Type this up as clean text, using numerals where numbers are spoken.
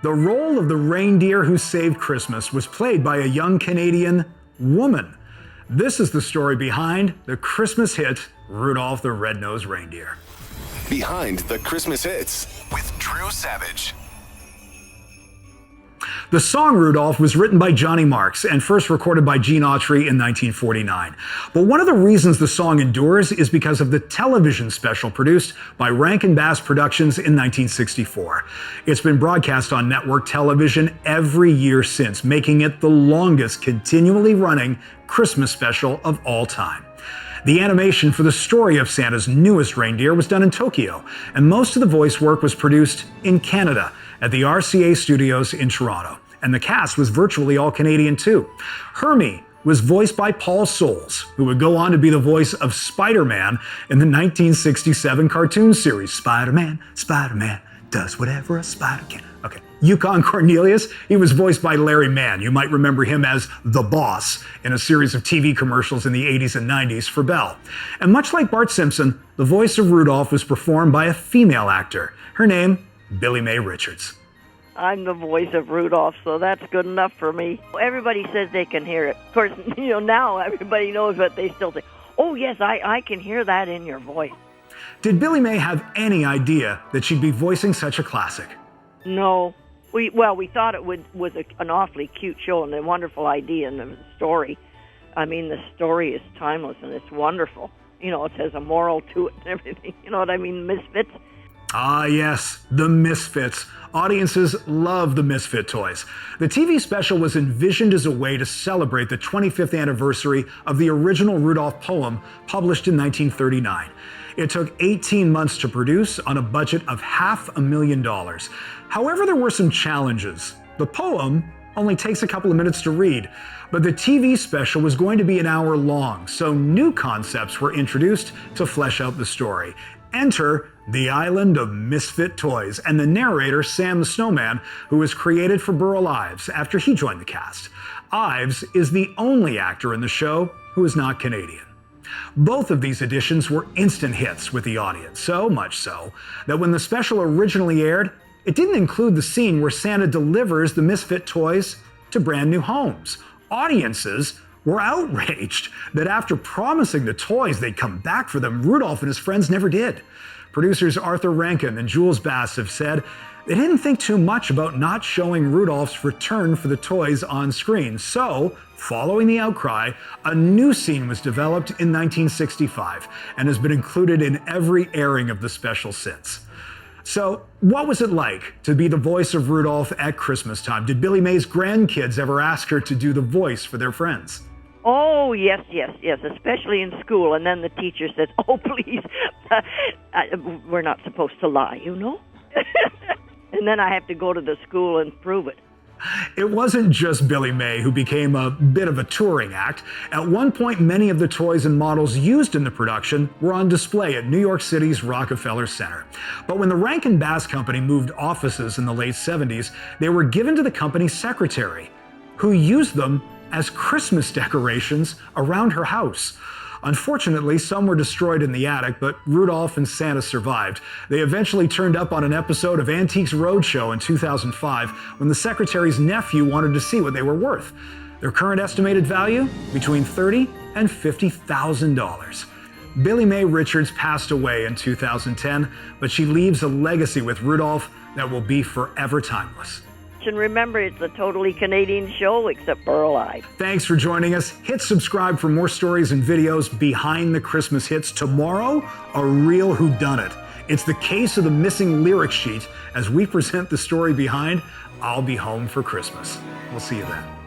The role of the reindeer who saved Christmas was played by a young Canadian woman. This is the story behind the Christmas hit, Rudolph the Red-Nosed Reindeer. Behind the Christmas Hits with Drew Savage. The song Rudolph was written by Johnny Marks and first recorded by Gene Autry in 1949. But one of the reasons the song endures is because of the television special produced by Rankin Bass Productions in 1964. It's been broadcast on network television every year since, making it the longest continually running Christmas special of all time. The animation for the story of Santa's newest reindeer was done in Tokyo, and most of the voice work was produced in Canada at the RCA studios in Toronto. And the cast was virtually all Canadian too. Hermy was voiced by Paul Soles, who would go on to be the voice of Spider-Man in the 1967 cartoon series. Spider-Man, Spider-Man does whatever a spider can. Okay. Yukon Cornelius, he was voiced by Larry Mann. You might remember him as the boss in a series of TV commercials in the 80s and 90s for Bell. And much like Bart Simpson, the voice of Rudolph was performed by a female actor. Her name, Billie Mae Richards. I'm the voice of Rudolph, so that's good enough for me. Everybody says they can hear it. Of course, now everybody knows, but they still say, oh yes, I can hear that in your voice. Did Billie Mae have any idea that she'd be voicing such a classic? No. We thought it was an awfully cute show and a wonderful idea and the story. I mean, the story is timeless and it's wonderful. It has a moral to it and everything. You know what I mean? Misfits. Ah, yes, the Misfits. Audiences love the Misfit toys. The TV special was envisioned as a way to celebrate the 25th anniversary of the original Rudolph poem published in 1939. It took 18 months to produce on a budget of $500,000. However, there were some challenges. The poem only takes a couple of minutes to read, but the TV special was going to be an hour long, so new concepts were introduced to flesh out the story. Enter the Island of Misfit Toys and the narrator Sam the Snowman, who was created for Burl Ives after he joined the cast. Ives is the only actor in the show who is not Canadian. Both of these additions were instant hits with the audience, so much so that when the special originally aired, it didn't include the scene where Santa delivers the Misfit toys to brand new homes. Audiences were outraged that after promising the toys they'd come back for them, Rudolph and his friends never did. Producers Arthur Rankin and Jules Bass have said they didn't think too much about not showing Rudolph's return for the toys on screen. So, following the outcry, a new scene was developed in 1965 and has been included in every airing of the special since. So, what was it like to be the voice of Rudolph at Christmas time? Did Billie Mae's grandkids ever ask her to do the voice for their friends? Oh, yes, especially in school. And then the teacher says, oh, please, we're not supposed to lie, And then I have to go to the school and prove it. It wasn't just Billie Mae who became a bit of a touring act. At one point, many of the toys and models used in the production were on display at New York City's Rockefeller Center. But when the Rankin Bass Company moved offices in the late 70s, they were given to the company's secretary, who used them as Christmas decorations around her house. Unfortunately, some were destroyed in the attic, but Rudolph and Santa survived. They eventually turned up on an episode of Antiques Roadshow in 2005 when the secretary's nephew wanted to see what they were worth. Their current estimated value? Between $30,000 and $50,000. Billie Mae Richards passed away in 2010, but she leaves a legacy with Rudolph that will be forever timeless. And remember, it's a totally Canadian show except Burl Ives. Thanks for joining us. Hit subscribe for more stories and videos behind the Christmas hits. Tomorrow, a real whodunit. It's the case of the missing lyric sheet as we present the story behind I'll Be Home for Christmas. We'll see you then.